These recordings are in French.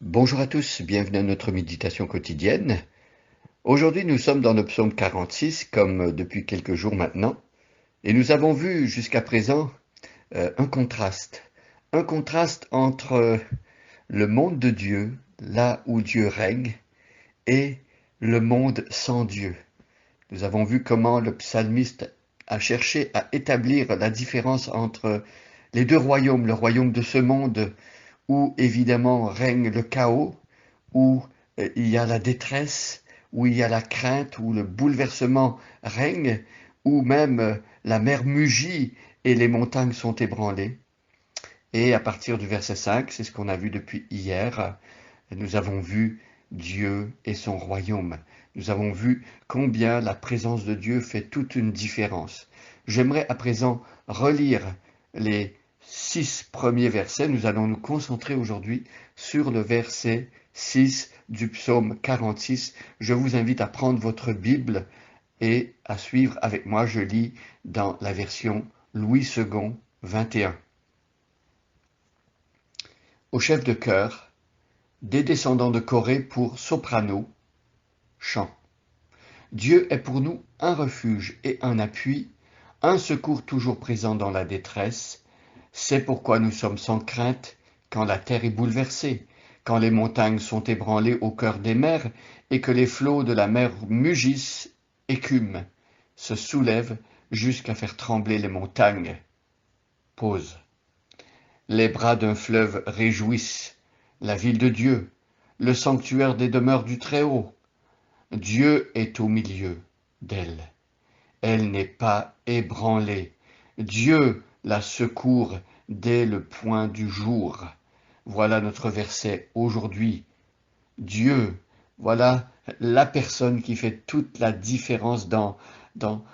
Bonjour à tous, bienvenue à notre méditation quotidienne. Aujourd'hui, nous sommes dans le psaume 46, comme depuis quelques jours maintenant, et nous avons vu jusqu'à présent un contraste. Un contraste entre le monde de Dieu, là où Dieu règne, et le monde sans Dieu. Nous avons vu comment le psalmiste a cherché à établir la différence entre les deux royaumes, le royaume de ce monde où évidemment règne le chaos, où il y a la détresse, où il y a la crainte, où le bouleversement règne, où même la mer mugit et les montagnes sont ébranlées. Et à partir du verset 5, c'est ce qu'on a vu depuis hier, nous avons vu Dieu et son royaume. Nous avons vu combien la présence de Dieu fait toute une différence. J'aimerais à présent relire les 6 premiers versets. Nous allons nous concentrer aujourd'hui sur le verset 6 du psaume 46. Je vous invite à prendre votre Bible et à suivre avec moi. Je lis dans la version Louis II, 21. Au chef de chœur, des descendants de Corée pour soprano, chant. Dieu est pour nous un refuge et un appui, un secours toujours présent dans la détresse. C'est pourquoi nous sommes sans crainte quand la terre est bouleversée, quand les montagnes sont ébranlées au cœur des mers et que les flots de la mer mugissent, écument, se soulèvent jusqu'à faire trembler les montagnes. Pause. Les bras d'un fleuve réjouissent la ville de Dieu, le sanctuaire des demeures du Très-Haut. Dieu est au milieu d'elle. Elle n'est pas ébranlée. Dieu la secourt dès le point du jour. Voilà notre verset aujourd'hui. Dieu, voilà la personne qui fait toute la différence dans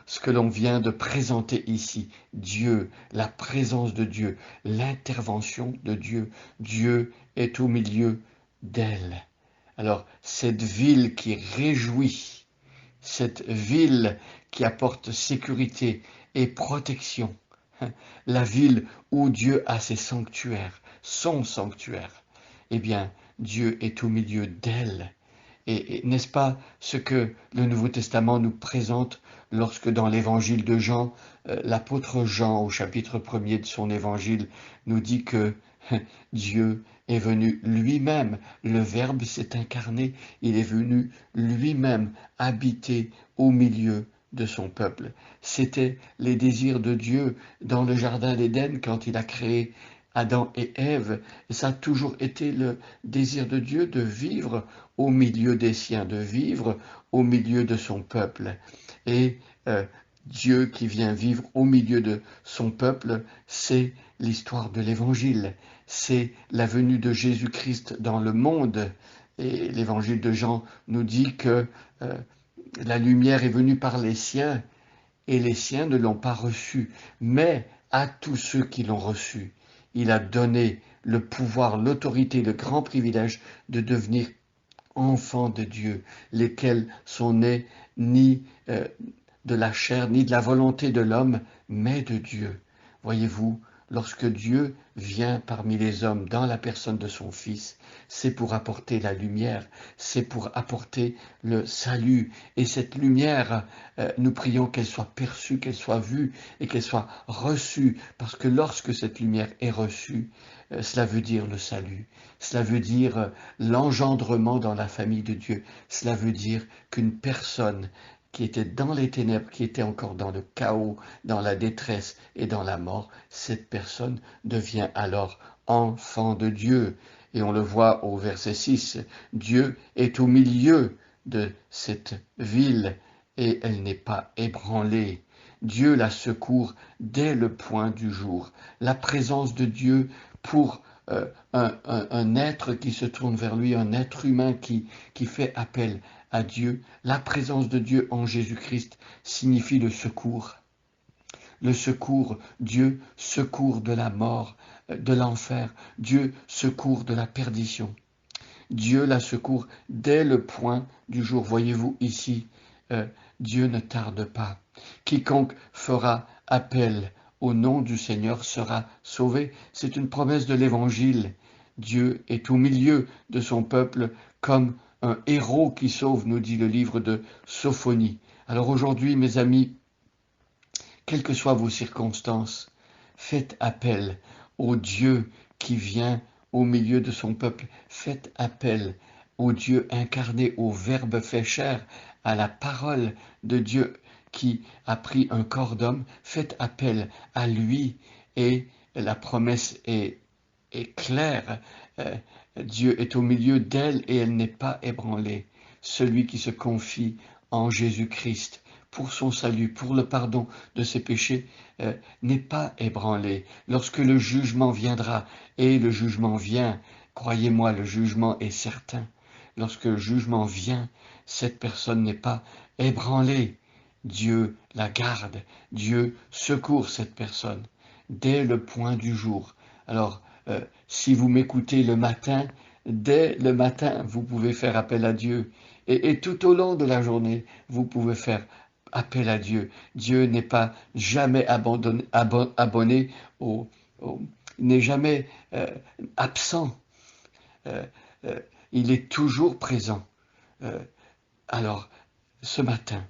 ce que l'on vient de présenter ici. Dieu, la présence de Dieu, l'intervention de Dieu. Dieu est au milieu d'elle. Alors, cette ville qui réjouit, cette ville qui apporte sécurité et protection, la ville où Dieu a ses sanctuaires, son sanctuaire, eh bien, Dieu est au milieu d'elle. Et n'est-ce pas ce que le Nouveau Testament nous présente lorsque dans l'évangile de Jean, l'apôtre Jean, au chapitre 1er de son évangile, nous dit que Dieu est venu lui-même, le Verbe s'est incarné, il est venu lui-même habiter au milieu de son peuple. C'était les désirs de Dieu dans le jardin d'Éden quand il a créé Adam et Ève. Et ça a toujours été le désir de Dieu de vivre au milieu des siens, de vivre au milieu de son peuple. Et Dieu qui vient vivre au milieu de son peuple, c'est l'histoire de l'Évangile, c'est la venue de Jésus-Christ dans le monde. Et l'Évangile de Jean nous dit que la lumière est venue par les siens et les siens ne l'ont pas reçue, mais à tous ceux qui l'ont reçu, il a donné le pouvoir, l'autorité, le grand privilège de devenir enfants de Dieu, lesquels sont nés ni de la chair, ni de la volonté de l'homme, mais de Dieu. Voyez-vous, lorsque Dieu vient parmi les hommes dans la personne de son Fils, c'est pour apporter la lumière, c'est pour apporter le salut. Et cette lumière, nous prions qu'elle soit perçue, qu'elle soit vue et qu'elle soit reçue, parce que lorsque cette lumière est reçue, cela veut dire le salut, cela veut dire l'engendrement dans la famille de Dieu, cela veut dire qu'une personne qui était dans les ténèbres, qui était encore dans le chaos, dans la détresse et dans la mort, cette personne devient alors enfant de Dieu. Et on le voit au verset 6, Dieu est au milieu de cette ville et elle n'est pas ébranlée. Dieu la secourt dès le point du jour. La présence de Dieu pour un être qui se tourne vers lui, un être humain qui fait appel à Dieu. La présence de Dieu en Jésus-Christ signifie le secours. Le secours, Dieu secours de la mort, de l'enfer. Dieu secours de la perdition. Dieu la secourt dès le point du jour. Voyez-vous ici, Dieu ne tarde pas. Quiconque fera appel au nom du Seigneur sera sauvé. C'est une promesse de l'Évangile. Dieu est au milieu de son peuple comme un héros qui sauve, nous dit le livre de Sophonie. Alors aujourd'hui, mes amis, quelles que soient vos circonstances, faites appel au Dieu qui vient au milieu de son peuple. Faites appel au Dieu incarné, au Verbe fait chair, à la parole de Dieu qui a pris un corps d'homme. Faites appel à lui et la promesse est claire. Dieu est au milieu d'elle et elle n'est pas ébranlée. Celui qui se confie en Jésus-Christ pour son salut, pour le pardon de ses péchés, n'est pas ébranlé. Lorsque le jugement viendra, et le jugement vient, croyez-moi, le jugement est certain. Lorsque le jugement vient, cette personne n'est pas ébranlée. Dieu la garde, Dieu secourt cette personne dès le point du jour. Alors, si vous m'écoutez le matin, dès le matin, vous pouvez faire appel à Dieu. Et tout au long de la journée, vous pouvez faire appel à Dieu. Dieu n'est pas jamais abonné n'est jamais absent. Euh, il est toujours présent. Alors, ce matin,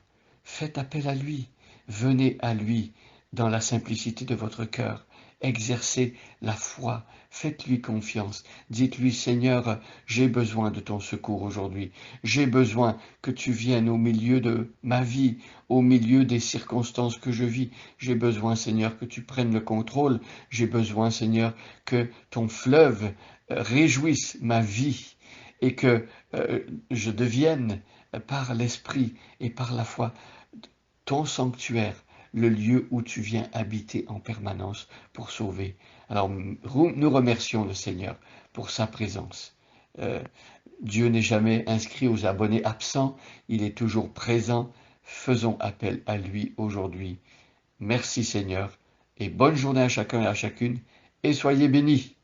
faites appel à lui. Venez à lui dans la simplicité de votre cœur. Exercez la foi, faites-lui confiance. Dites-lui, Seigneur, j'ai besoin de ton secours aujourd'hui. J'ai besoin que tu viennes au milieu de ma vie, au milieu des circonstances que je vis. J'ai besoin, Seigneur, que tu prennes le contrôle. J'ai besoin, Seigneur, que ton fleuve réjouisse ma vie et que je devienne, par l'Esprit et par la foi, ton sanctuaire, le lieu où tu viens habiter en permanence pour sauver. Alors nous remercions le Seigneur pour sa présence. Dieu n'est jamais inscrit aux abonnés absents, il est toujours présent. Faisons appel à lui aujourd'hui. Merci Seigneur et bonne journée à chacun et à chacune et soyez bénis.